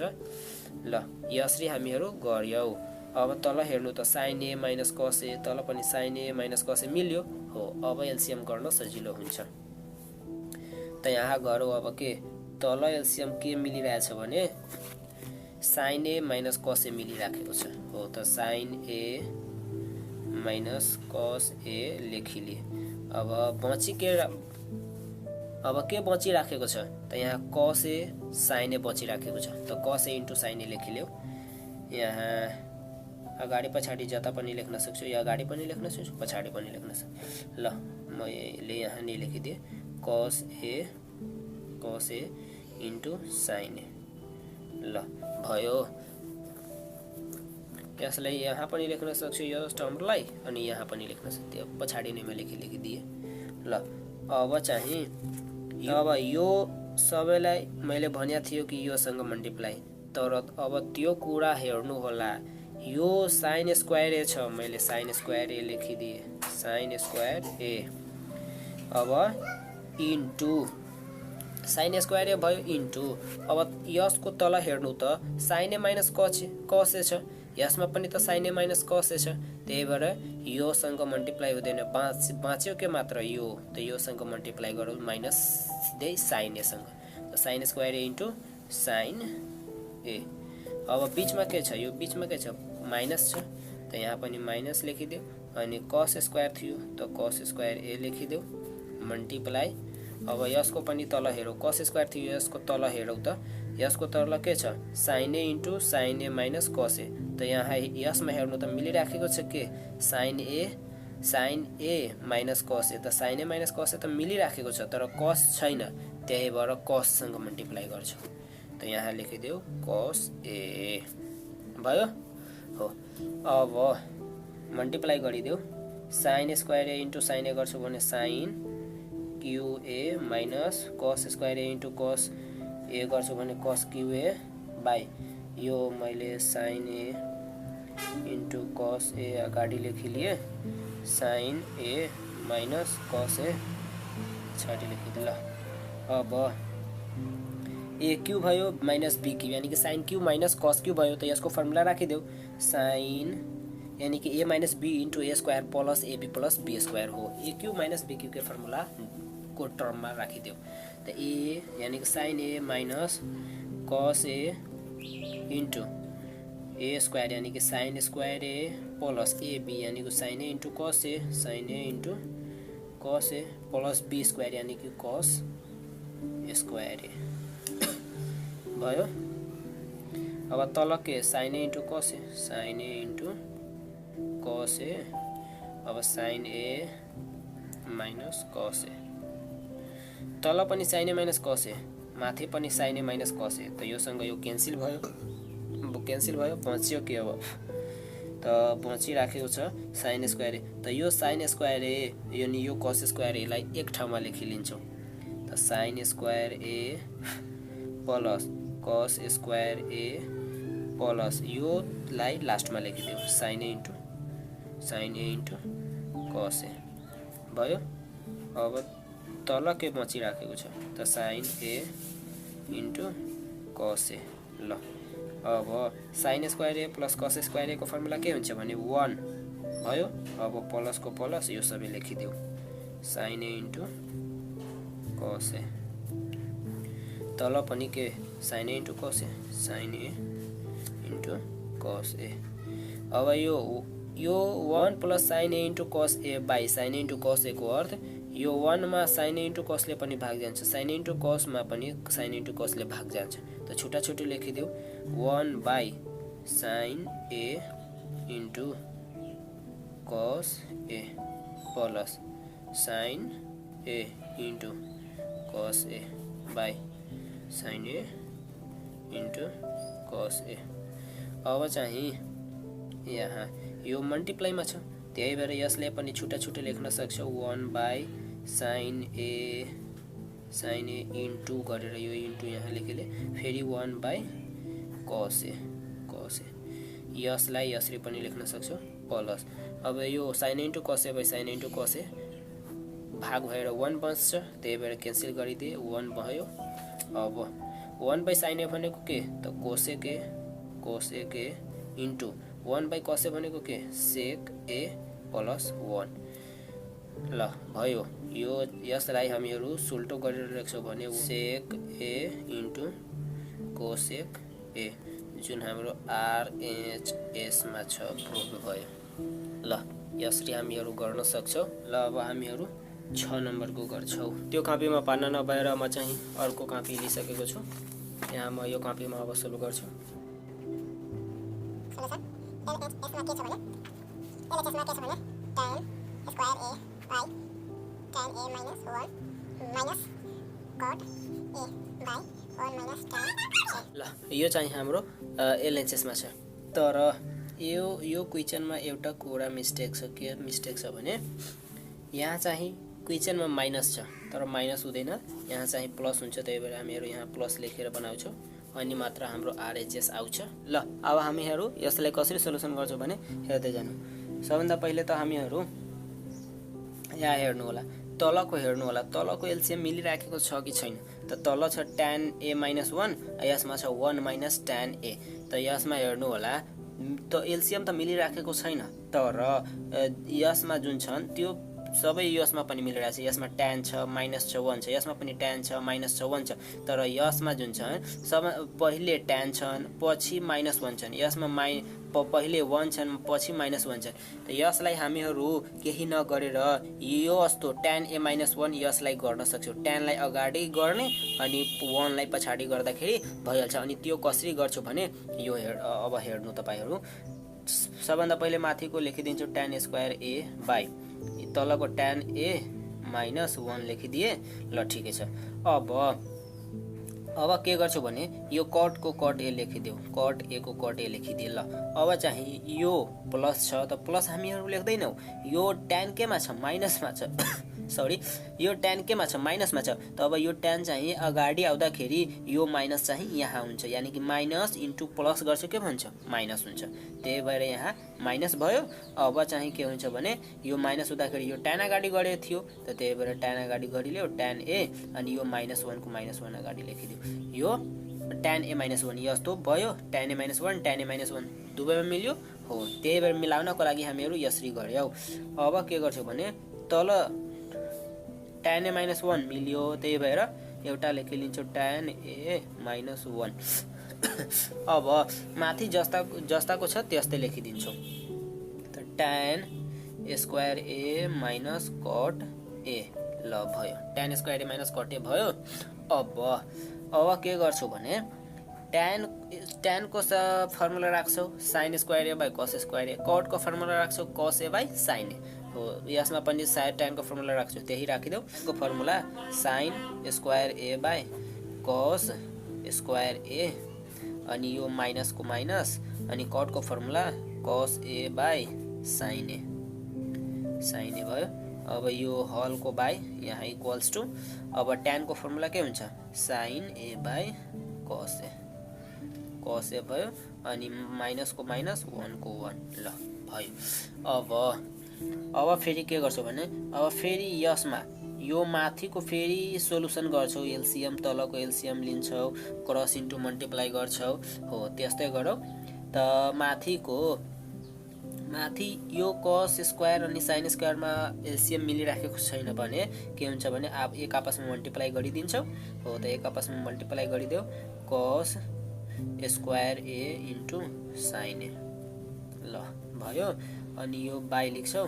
ल यसरी हामीहरू गर्यौ। अब तल हेर्नु त साइन ए माइनस कस ए, तल पनि साइन ए माइनस कस ए मिल्यो हो। अब एलसिएम गर्न सजिलो हुन्छ। त यहाँ गरौँ, अब के तल एलसिएम के मिलिरहेछ भने साइन ए माइनस कस ए मिलिराखेको छ हो। त साइन ए माइनस कस ए लेखिलिए। अब के बचिराखेको छ त यहाँ कस ए साइन ए बचिराखेको छ, त कस ए इन्टु साइन ए लेखिल्यो। यहाँ अगाडि पछाडि जता पनि लेख्न सक्छु, या अगाडि पनि लेख्न सक्छु, पछाडि पनि लेख्न सक्छु। ल मैले यहाँ नै लेखिदिएँ, कस ए इन्टु साइन ए। ल भयो। यसलाई यहाँ पनि लेख्न सक्छु यो टर्मलाई, अनि यहाँ पनि लेख्न सक्छु, त्यो पछाडि नै मैले लेखिदिएँ। ल अब चाहिँ अब यो सबैलाई मैले भनेको थियो कि योसँग मल्टिप्लाई, तर अब त्यो कुरा हेर्नु होला। यो साइन स्क्वायर ए छ, मैले साइन स्क्वायर ए लेखिदिएँ, साइन स्क्वायर ए। अब इन्टु साइन स्क्वायर ए भयो इन्टु, अब यसको तल हेर्नु त साइन ए माइनस कस ए छ, यसमा पनि त साइन ए माइनस कस ए छ, त्यही भएर योसँग मल्टिप्लाई हुँदैन, बाँच्यो के मात्र यो। त योसँग मल्टिप्लाई गरौँ माइनस दे साइन एसँग, त sine square a into sign ए। अब बिचमा के छ, यो बिचमा के छ, माइनस छ, त यहाँ पनि माइनस लेखिदेऊ। अनि कस स्क्वायर थियो त कस स्क्वायर ए लेखिदेऊ, मल्टिप्लाई। अब यसको पनि तल हेरौँ, कस स्क्वायर थियो, यसको तल हेरौँ त यसको तल के छ, sign A into sign A minus cos ए। त यहाँ यसमा हेर्नु त मिलिराखेको छ के, साइन ए माइनस कस ए। त साइन ए माइनस कस ए त मिलिराखेको छ, तर कस छैन, त्यही भएर कससँग मल्टिप्लाई गर्छु। त यहाँ लेखिदेऊ कस ए भयो हो। अब मल्टिप्लाई गरिदेऊ, sign square a into sign ए गर्छु भने साइन क्यु ए माइनस कस स्क्वायर ए इन्टु कस ए गर्छु भने कस क्यु ए बाई यो मैले साइन ए इन्टु कस ए अगाडि लेखिलिएँ, साइन ए माइनस कस ए पछाडि लेखिदिएँ। ल अब ए क्यू भयो माइनस बी क्यू, यानी कि sine cube minus cos cube भयो। त यसको फर्मुला राखिदेऊ, साइन यानी कि A minus B into A square plus AB plus B square हो। A cube minus B cube के फर्मुला को टर्ममा राखिदेऊ। त ए यानी कि sign A minus cos A into A square यानी कि sign square A plus AB यानी कि sign A into cos A, sign A into cos A plus B square यानी कि कस स्क्वायर ए भयो। अब तल के sign A into cos A, sign A into cos A. अब साइन ए माइनस कस ए। तल पनि साइन ए माइनस कस ए, माथि पनि साइन ए माइनस कस ए। त योसँग यो क्यान्सल भयो, बच्यो के अब त बचिराखेको छ साइन स्क्वायर ए। त यो साइन स्क्वायर ए अनि यो कस स्क्वायर एलाई एक ठाउँमा लेखिलिन्छौँ। त sine square A plus cos square A plus योलाई लास्टमा लेखिदेऊ साइन ए इन्टु कस ए भयो। अब तल के बचिराखेको छ त साइन ए इन्टु कस ए। ल अब sign square A plus cos square ए को फर्मुला के हुन्छ भने 1 भयो। अब प्लसको प्लस यो सबै लेखिदेऊ साइन ए इन्टु कस ए। तल पनि के sign A into cos A, sign A into cos A. अब यो 1 plus sine A into cos A by sine A into cos A को अर्थ यो 1 मा साइन ए इन्टु कसले पनि भाग जान्छ, साइन ए इन्टु कसमा पनि साइन ए इन्टु कसले भाग जान्छ। त छुट्टा छुट्टी लेखिदेऊ 1 by sine A into cos A plus sine A into cos A by sine A into cos A. अब चाहिँ यहाँ यो मल्टिप्लाईमा छ, त्यही भएर यसले पनि छुट्टा छुट्टै लेख्न सक्छौ 1 बाई साइन ए इन्टु गरेर यो इन्टु यहाँ लेखेले फेरि 1 बाई कस ए। यसलाई यसरी पनि लेख्न सक्छौ प्लस। अब यो sign into cos A by sign into cos ए भाग भएर 1 बच्छ, त्यही भएर क्यान्सल गरिदिए 1 भयो। अब 1 बाई साइन ए भनेको के त कोस ए के इन्टु 1 बाई कस ए भनेको के सेक ए प्लस 1। ल भयो। यो यसलाई हामीहरू सुल्टो गरेर लेख्छौँ भने सेक ए इन्टु कोसेक ए, जुन हाम्रो आरएचएसमा छ प्रुफ भयो। ल यसरी हामीहरू गर्न सक्छौँ। ल अब हामीहरू 6 नम्बरको गर्छौँ। त्यो कपीमा पार्न नभएर म चाहिँ अर्को कपी लिइसकेको छु। यहाँ म यो कपीमा अब सुरु गर्छु। ल यो चाहिँ हाम्रो एलएचएसमा छ। तर यो क्वेसनमा एउटा कुरा मिस्टेक छ। के मिस्टेक छ भने यहाँ चाहिँ क्वेसनमा माइनस छ तर माइनस हुँदैन, यहाँ चाहिँ प्लस हुन्छ। त्यही भएर हामीहरू यहाँ प्लस लेखेर बनाउँछौँ अनि मात्र हाम्रो आरएचएस आउँछ। ल अब हामीहरू यसलाई कसरी सोल्युसन गर्छौँ भने हेर्दै जानु। सबभन्दा पहिले त हामीहरू यहाँ हेर्नु होला, तलको हेर्नु होला, तलको एलसीएम मिलिराखेको छ कि छैन। त तल छ tan a - 1, यसमा छ 1 - tan a। त यसमा हेर्नु होला त एलसीएम त मिलिराखेको छैन, तर यसमा जुन छन् त्यो सबै यसमा पनि मिलिरहेको छ। यसमा tan छ -1 छ, यसमा पनि tan छ -1 छ, तर यसमा जुन छन् पहिले tan छन् पछि -1 छन्, यसमा पहिले 1 छन् पछि -1 छन्। त यसलाई हामीहरू केही नगरेर यो यस्तो tan a - 1 यसलाई गर्न सक्छौँ। tan लाई अगाडि गर्ने अनि 1 लाई पछाडि गर्दाखेरि भइहाल्छ। अनि त्यो कसरी गर्छु भने यो अब हेर्नु तपाईहरू। सबभन्दा पहिले माथिको लेखिदिन्छु tan स्क्वायर a बाई तलको tan a - 1 लेखिदिए। ल ठिकै छ। अब के गर्छु भने यो कटको कट ए लेखिदेऊ, कट ए को कट ए लेखिदिए। ल अब चाहिँ यो प्लस छ त प्लस हामीहरू लेख्दैनौँ, यो tan केमा छ माइनसमा छ सरी यो tan केमा छ माइनसमा छ। त अब यो tan चाहिँ अगाडि आउँदाखेरि यो माइनस चाहिँ यहाँ हुन्छ, यानि कि माइनस इन्टु प्लस गर्छु के भन्छ माइनस हुन्छ। त्यही भएर यहाँ माइनस भयो। अब चाहिँ के हुन्छ भने यो माइनस हुँदाखेरि यो tan अगाडि गरेको थियो, त त्यही भएर tan अगाडि गरिल्यो tan a अनि यो -1 को -1 अगाडि लेखिदियो। यो tan a - 1 यस्तो भयो, tan a - 1 tan a - 1 दुवैमा मिल्यो हो। त्यही भएर मिलाउनको लागि हामीहरू यसरी गर्यौँ। अब के गर्छौँ भने तल tan a - 1 मिल्यो, त्यही भएर एउटा लेखिलिन्छौँ tan a - 1। अब माथि जस्ताको छ त्यस्तै लेखिदिन्छौँ। त tan square a minus cot a। ल भयो, tan square a minus cot a भयो। अब के गर्छु भने tan को फर्मुला राख्छौ sin square a by cos square a, cot को फर्मुला राख्छौ cos a by sin a हो यसमा पनि सायद ट्यानको फर्मुला राख्छु त्यही राखिदेऊ को formula sine square A by cos square A अनि यो माइनसको माइनस अनि कटको फर्मुला कस ए बाई साइन ए भयो। अब यो हलको बाई यहाँ इक्वल्स टु अब ट्यानको फर्मुला के हुन्छ साइन ए बाई कस ए भयो अनि माइनसको माइनस 1 को 1 ल भयो। अब फेरि के गर्छौ भने अब फेरि यसमा यो माथिको फेरि सोलुसन गर्छौ एलसीएम तलको एलसीएम लिन्छौ क्रस इन्टु मल्टिप्लाई गर्छौ हो त्यस्तै गरौ त माथि यो कस स्क्वायर अनि साइन स्क्वायरमा एलसीएम मिलिराखेको छैन भने के हुन्छ भने अब एक आपसमा मल्टिप्लाई गरिदिन्छौ हो त एक आपसमा मल्टिप्लाई गरिदेऊ कस square a into sign A ल भयो। अनि यो बाई लेख्छौ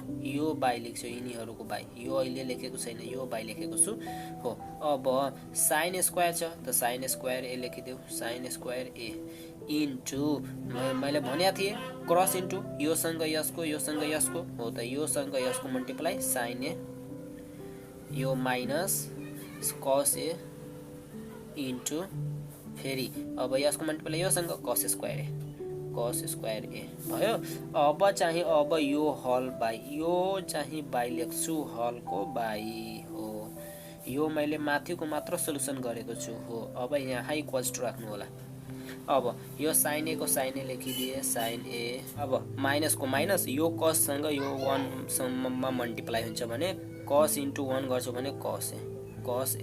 यिनीहरूको बाई यो अहिले लेखेको छैन यो बाई लेखेको छु हो। अब साइन स्क्वायर छ त sine square A लेखिदेऊ sign square a into मैले भनेको थिएँ क्रस इन्टु योसँग यसको हो त योसँग यसको मल्टिप्लाई साइन ए यो माइनस कस ए इन्टु फेरि अब यसको मल्टिप्लाई योसँग कस स्क्वायर ए भयो। अब यो हल बाई यो चाहिँ बाई लेख्छु हलको बाई हो यो मैले माथिको मात्र सोलुसन गरेको छु हो। अब यहाँ इक्वल्स टु राख्नु होला अब यो साइन ए को साइन ए लेखिदिए साइन ए अब माइनसको माइनस यो कससँग यो 1 सम्ममा मल्टिप्लाई हुन्छ भने कस इन्टु 1 गर्छु भने कस ए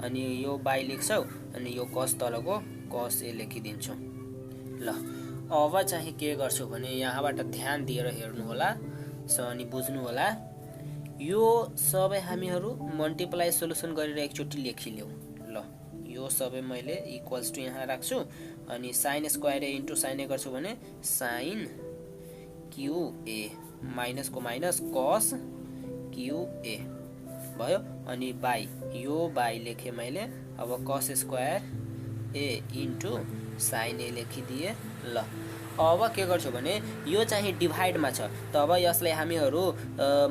अनि यो बाई लेख्छौ अनि यो कस तलको कस ए लेखिदिन्छु ल। अब चाहिँ के गर्छु भने यहाँबाट ध्यान दिएर हेर्नु होला अनि बुझ्नु होला यो सबै हामीहरू मल्टिप्लाई सोलुसन गरेर एकचोटि लेखिलेऊ ल। यो सबै मैले इक्वल्स टु यहाँ राख्छु अनि sign square a into sign ए गर्छु भने साइन क्यु ए माइनसको माइनस कस क्यु ए भयो अनि बाई यो बाई लेखेँ मैले अब कस स्क्वायर ए इन्टु साइन ए लेखिदिए ल। अब के गर्छु भने यो चाहिँ डिभाइडमा छ त अब यसलाई हामीहरू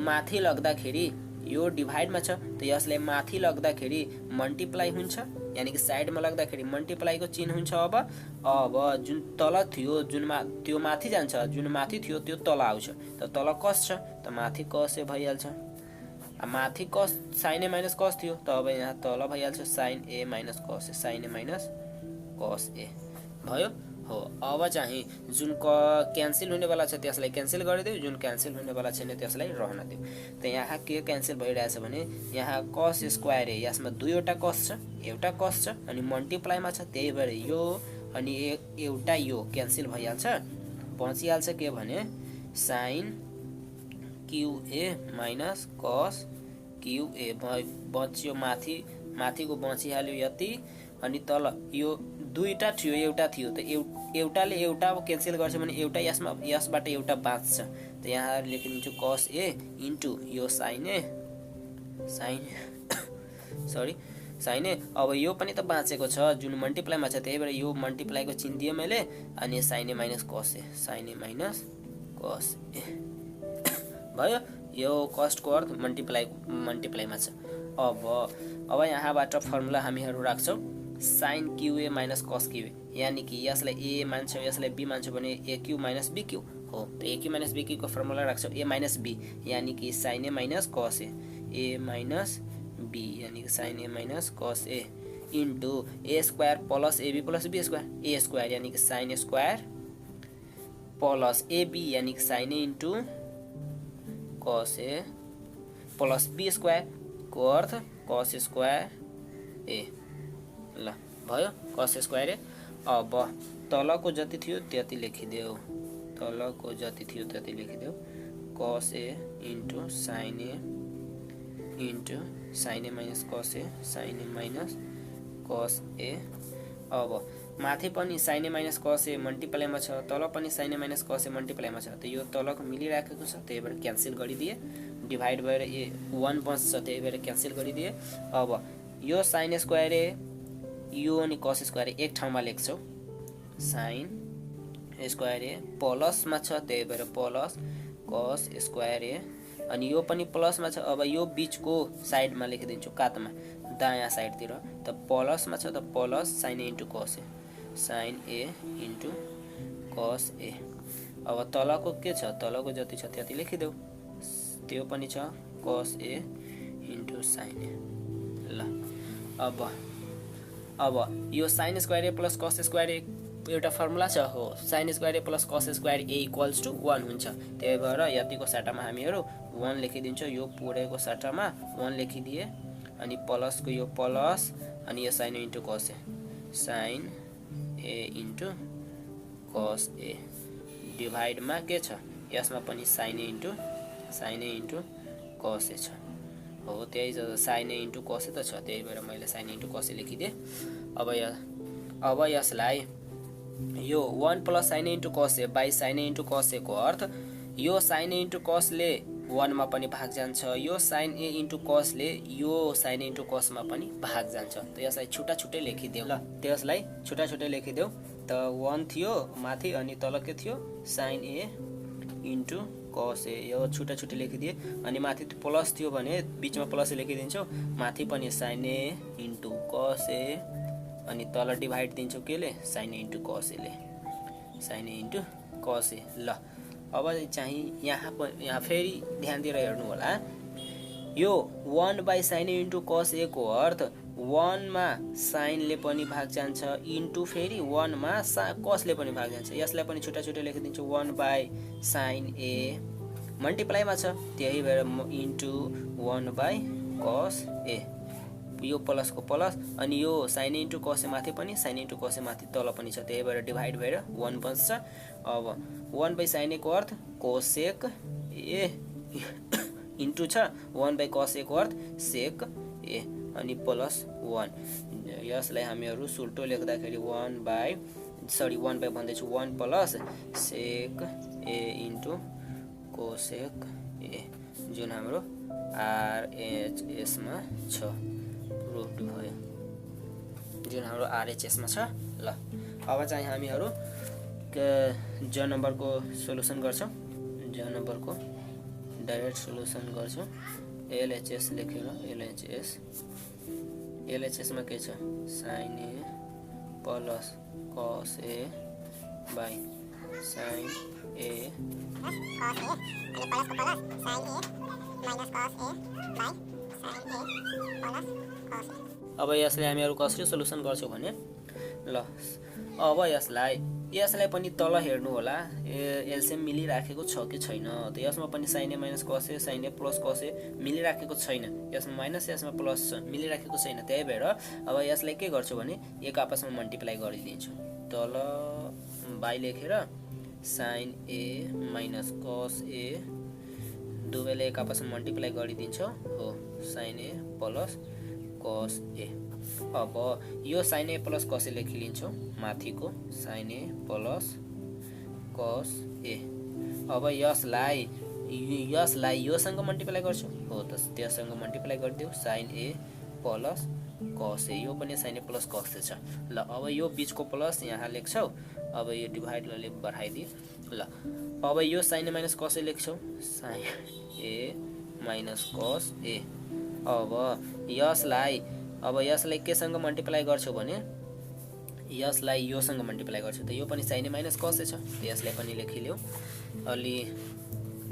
माथि लग्दाखेरि यो डिभाइडमा छ त यसलाई माथि लग्दाखेरि मल्टिप्लाई हुन्छ यानी कि साइडमा लग्दाखेरि मल्टिप्लाईको चिन्ह हुन्छ। अब जुन तल थियो त्यो माथि जान्छ जुन माथि थियो त्यो तल आउँछ त तल कस छ त माथि कस ए भइहाल्छ माथि कस साइन ए माइनस कस थियो त अब यहाँ तल भइहाल्छ sign A minus cos A sign A minus cos ए भयो हो। अब चाहिँ जुन क्यान्सल हुनेवाला छ त्यसलाई क्यान्सल गरिदेऊ जुन क्यान्सल हुनेवाला छैन त्यसलाई रहन देऊ त यहाँ के क्यान्सल भइरहेछ भने यहाँ कस स्क्वायर ए यसमा दुईवटा कस छ एउटा कस छ अनि मल्टिप्लाईमा छ त्यही भएर यो अनि एउटा यो क्यान्सल भइहाल्छ बचिहाल्छ के भने साइन क्यु ए माइनस कस क्यु ए बच्यो माथिको बचिहाल्यो यति अनि तल यो दुईटा थियो एउटा थियो त एउटाले एउटा क्यान्सल गर्छ भने एउटा यसबाट एउटा बाँच्छ त यहाँ लेखिदिन्छु कस ए इन्टु यो साइन ए अब यो पनि त बाँचेको छ जुन मल्टिप्लाईमा छ त्यही भएर यो मल्टिप्लाईको चिन्ह दिएँ मैले अनि साइन ए माइनस कस ए भयो। यो कस्टको अर्थ मल्टिप्लाईमा छ। अब यहाँबाट फर्मुला हामीहरू राख्छौँ साइन क्यु ए माइनस कस क्यु ए यानी कि यसलाई ए मान्छौ यसलाई बी मान्छौ भने ए क्यु माइनस बी क्यु हो त ए क्यु माइनस बी क्यु को फर्मुला राख्छौ ए माइनस बी यानी कि sign A minus cos A minus be यानी कि sign A minus cos A into A square plus AB plus B square A square यानी कि sine square plus AB यानी कि sign A into cos A plus B square को अर्थ कस square ए ल भयो कस स्क्वायर ए। अब तलको जति थियो त्यति लेखिदेऊ कस A into sign A minus cos A sign A minus cos A. अब माथि पनि साइन ए माइनस कस ए मल्टिप्लाईमा छ तल पनि साइन ए माइनस कस ए मल्टिप्लाईमा छ त यो तलको मिलिराखेको छ त्यही भएर क्यान्सल गरिदिए डिभाइड भएर ए 1 बच्छ त्यही भएर क्यान्सल गरिदिए। अब यो साइन स्क्वायर ए यो अनि कस स्क्वायर ए एक ठाउँमा लेख्छौ साइन स्क्वायर ए प्लसमा छ त्यही भएर प्लस कस स्क्वायर ए अनि यो पनि प्लसमा छ। अब यो बिचको साइडमा लेखिदिन्छु कातमा दायाँ साइडतिर त प्लसमा छ त plus sine A into cos A, sign A into cos A. अब तलको के छ, तलको जति छ त्यति लेखिदेऊ, त्यो पनि छ कस ए इन्टु साइन ए। ल अब यो sine square A plus cos square A एउटा फर्मुला छ हो, sine square A plus cos square A equals to 1 हुन्छ। त्यही भएर यतिको सट्टामा हामीहरू 1 लेखिदिन्छौँ, यो पुरैको सट्टामा 1 लेखिदिए अनि प्लसको यो प्लस अनि yo sign into cos A, sign A into cos ए डिभाइडमा के छ, यसमा पनि साइन ए इन्टु कस ए छ हो, त्यही साइन ए इन्टु कस ए त छ, त्यही भएर मैले साइन इन्टु कस ए लेखिदिएँ। अब यसलाई यो 1 plus sine A into cos A by sine A into cos A को अर्थ यो साइन ए इन्टु कसले 1 मा पनि भाग जान्छ, यो साइन ए इन्टु कसले यो साइन ए इन्टु कसमा पनि भाग जान्छ। त यसलाई छुट्टा छुट्टै लेखिदेऊ। ल त्यसलाई छुट्टा छुट्टै लेखिदेऊ त 1 थियो माथि अनि तल के थियो साइन ए इन्टु कस ए, यो छुट्टा छुट्टै लेखिदिए। अनि माथि प्लस थियो भने बिचमा प्लस लेखिदिन्छौ, माथि पनि साइन ए इन्टु कस ए अनि तल डिभाइड दिन्छौ केले साइन ए इन्टु कस ए ले, साइन ए इन्टु कस ए। ल अब चाहिँ यहाँ फेरि ध्यान दिएर हेर्नु होला, यो 1 by sine A into cos A को अर्थ 1 मा साइनले पनि भाग जान्छ इन्टु फेरि 1 मा कसले पनि भाग जान्छ। यसलाई पनि छुट्टा छुट्टै लेखिदिन्छु, 1 बाई साइन ए मल्टिप्लाईमा छ त्यही भएर इन्टु 1 बाई कस ए, यो प्लसको प्लस अनि यो साइन इन्टु कस ए माथि पनि साइन इन्टु कस ए माथि तल पनि छ, त्यही भएर डिभाइड भएर 1 बन्छ। अब 1 बाई साइन ए को अर्थ कोसेक ए इन्टु छ 1 बाई कस ए को अर्थ सेक ए अनि प्लस 1। यसलाई हामीहरू सुल्टो लेख्दाखेरि 1 बाई भन्दैछु 1 plus sec a into cosec ए जुन हाम्रो आरएचएसमा छ, प्रुभ भयो जुन हाम्रो आरएचएसमा छ। ल अब चाहिँ हामीहरू ज नम्बरको सोलुसन गर्छौँ, ज नम्बरको डाइरेक्ट सोलुसन गर्छौँ। एलएचएस लेखेर एलएचएसमा के छ साइन ए प्लस कस ए बाई साइन ए अब यसलाई हामीहरू कसरी सोलुसन गर्छौँ भने ल अब यसलाई पनि तल हेर्नु होला एलसिएम मिलिराखेको छ कि छैन। त यसमा पनि sign A minus cos A sign A plus कस ए मिलिराखेको छैन, यसमा माइनस यसमा प्लस छ मिलिराखेको छैन। त्यही भएर अब यसलाई के गर्छु भने एक आपसमा मल्टिप्लाई गरिदिन्छु, तल बाई लेखेर साइन ए माइनस कस ए दुवैले एक आपसमा मल्टिप्लाई गरिदिन्छौँ हो, साइन ए प्लस कस ए। अब यो साइन ए प्लस कस ए लेखिलिन्छौँ माथिको साइन ए प्लस कस ए। अब यसलाई योसँग मल्टिप्लाई गर्छु हो, त त्यससँग मल्टिप्लाई गरिदेऊ साइन ए प्लस कस ए, यो पनि साइन ए प्लस कस ए छ। ल अब यो बिचको प्लस यहाँ लेख्छौ, अब यो डिभाइडले बढाइदिए। ल अब यो sign A minus cos A लेख्छौ, sign A minus cos A. अब यसलाई केसँग मल्टिप्लाई गर्छौ भने यसलाई योसँग मल्टिप्लाई गर्छु, त यो पनि साइन ए माइनस कस ए छ, यसलाई पनि लेखिलिऊ। अलि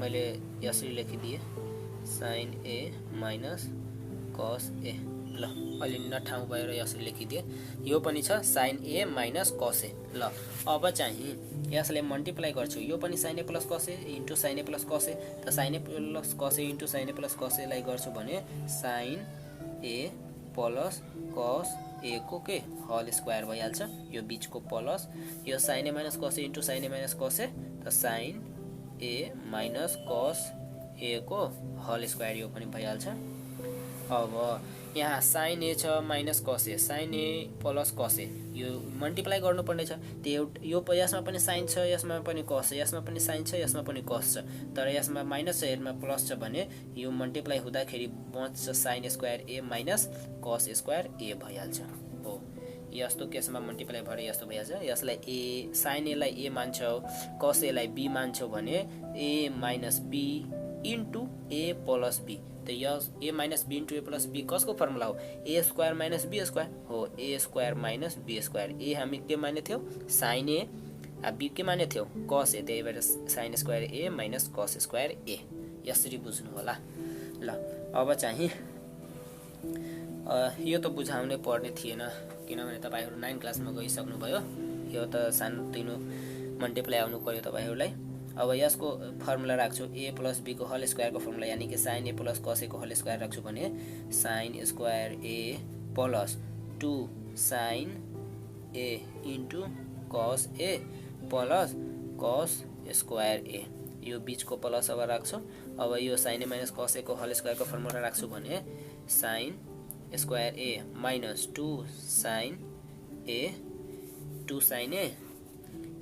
मैले यसरी लेखिदिएँ साइन ए माइनस कस ए। ल अलि नठाउँ भएर यसरी लेखिदिएँ, यो पनि छ साइन ए माइनस कस ए। ल अब चाहिँ यसलाई मल्टिप्लाई गर्छु, यो पनि साइन ए प्लस कस A into sign A plus कस ए। त साइन ए प्लस कस A into sign A plus कस एलाई गर्छु भने साइन ए प्लस कस ए को के होल स्क्वायर भइहाल्छ, यो बिचको plus yo sign A minus cos A into sign A minus cos ए, त sign A minus cos A को होल स्क्वायर यो पनि भइहाल्छ। अब यहाँ साइन ए छ minus cos A, sign A plus कस ए, यो मल्टिप्लाई गर्नुपर्ने छ। त्यो यो यसमा पनि साइन छ यसमा पनि कस छ, यसमा पनि साइन छ यसमा पनि कस छ, तर यसमा माइनस छ यसमा प्लस छ भने यो मल्टिप्लाई हुँदाखेरि बच्छ sign square A minus cos square ए भइहाल्छ हो। यस्तो केसमा मल्टिप्लाई भएर यस्तो भइहाल्छ। यसलाई ए साइन एलाई ए मान्छौ कस एलाई बी मान्छौ भने A minus B into A plus B. त यस A minus B into A plus B कसको फर्मुला हो? A square minus B square हो। A square minus B square. ए हामी के माने थियो? साइन ए, बी के माने थियो? कस ए। त्यही भएर sign square A minus cos square ए। यसरी बुझ्नु होला। ल अब चाहिँ यो त बुझाउनै पर्ने थिएन, किनभने तपाईहरु 9 क्लासमा गइसक्नुभयो। यो त सानोतिनो मल्टिप्लाई आउनु पर्यो तपाईहरुलाई। अब यसको फर्मुला राख्छु ए प्लस बी को होल स्क्वायर को फर्मुला, यानी कि साइन ए प्लस कस ए को होल स्क्वायर राख्छु भने sign square A plus 2 sign A into cos A plus cos square A. यो बीचको प्लस अब राख्छु। अब यो sign A minus cos A को होल स्क्वायर को फर्मुला राख्छु भने sign square A minus 2 sign A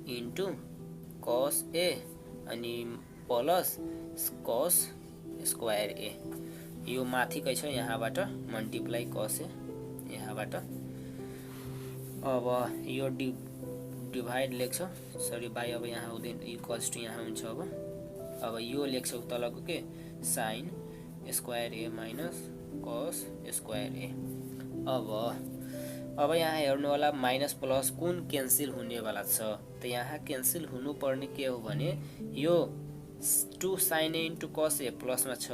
into cos ए अनि प्लस कस स्क्वायर ए। यो माथिकै छ, यहाँबाट मल्टिप्लाई कस ए यहाँबाट। अब यो डिभाइड लेख्छ, सरी बाई अब यहाँ हुँदैन, इक्वल्स टु यहाँ हुन्छ। अब यो लेख्छौ तलको के sign square A minus cos square ए। अब यहाँ हेर्नु होला माइनस प्लस कुन क्यान्सल हुनेवाला छ। त यहाँ क्यान्सल हुनुपर्ने के हो भने यो 2 साइन ए इन्टु कस ए प्लसमा छ,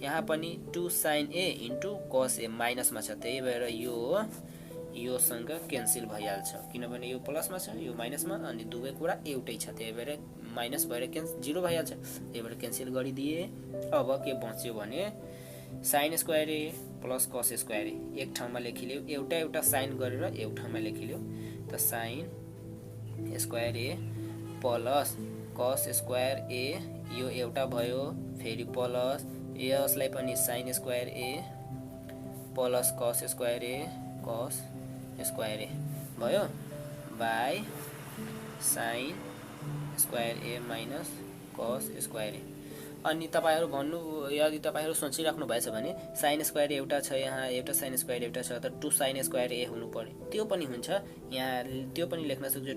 यहाँ पनि 2 साइन ए इन्टु कस ए माइनसमा छ। त्यही भएर योसँग क्यान्सल भइहाल्छ, किनभने यो प्लसमा छ यो माइनसमा, अनि दुवै कुरा एउटै छ। त्यही भएर माइनस भएर जिरो भइहाल्छ। त्यही भएर क्यान्सल गरिदिए। अब के बच्यो भने sign square A plus cos square ए एक ठाउँमा लेखिलियो, एउटा साइन गरेर एक ठाउँमा लेखिलियो। त sine square A plus cos square A यो एउटा भयो, फेरि प्लस यसलाई पनि sine square A plus cos square A cos square A भयो by sine square A minus cos square A. अनि तपाईहरु भन्नु, यदि तपाईहरु सोचिराख्नु भएछ भने साइन स्क्वायर एउटा छ, यहाँ एउटा साइन स्क्वायर एउटा छ, त 2 साइन स्क्वायर ए हुनु पर्यो। त्यो पनि हुन्छ, यहाँ त्यो पनि लेख्न सक्छु,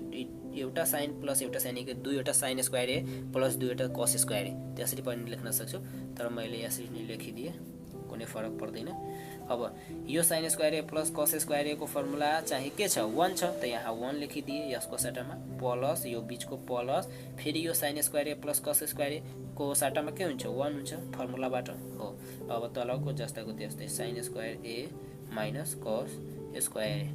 एउटा साइन प्लस एउटा साइन के दुईवटा साइन स्क्वायर ए प्लस दुईवटा कस स्क्वायर ए, त्यसरी पनि लेख्न सक्छु। तर मैले यसरी नै लेखिदिए, कुनै फरक पर्दैन। अब यो sine square A plus cos square ए को फर्मुला चाहिँ के छ? 1 छ। त यहाँ 1 लेखिदिए यसको सट्टामा, प्लस यो बीचको प्लस, फेरि यो sine square A plus cos square ए को सट्टामा के हुन्छ? 1 हुन्छ फर्मुलाबाट हो। अब तलको जस्ताको त्यस्तै sign square A minus cos square A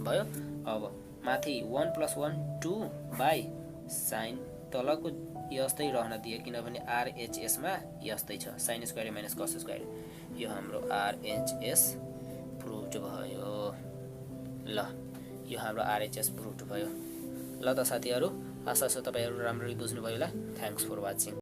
भयो। अब माथि 1 + 1 2 बाई साइन, तलको यस्तै रहन दिए, किनभने आरएचएस मा यस्तै छ, sign square A minus cos square. यो हाम्रो आरएचएस प्रुभड भयो। ल यो हाम्रो आरएचएस प्रुभड भयो। ल त साथीहरु, आशा छ तपाईहरु राम्ररी बुझ्नुभयो होला। Thanks for watching.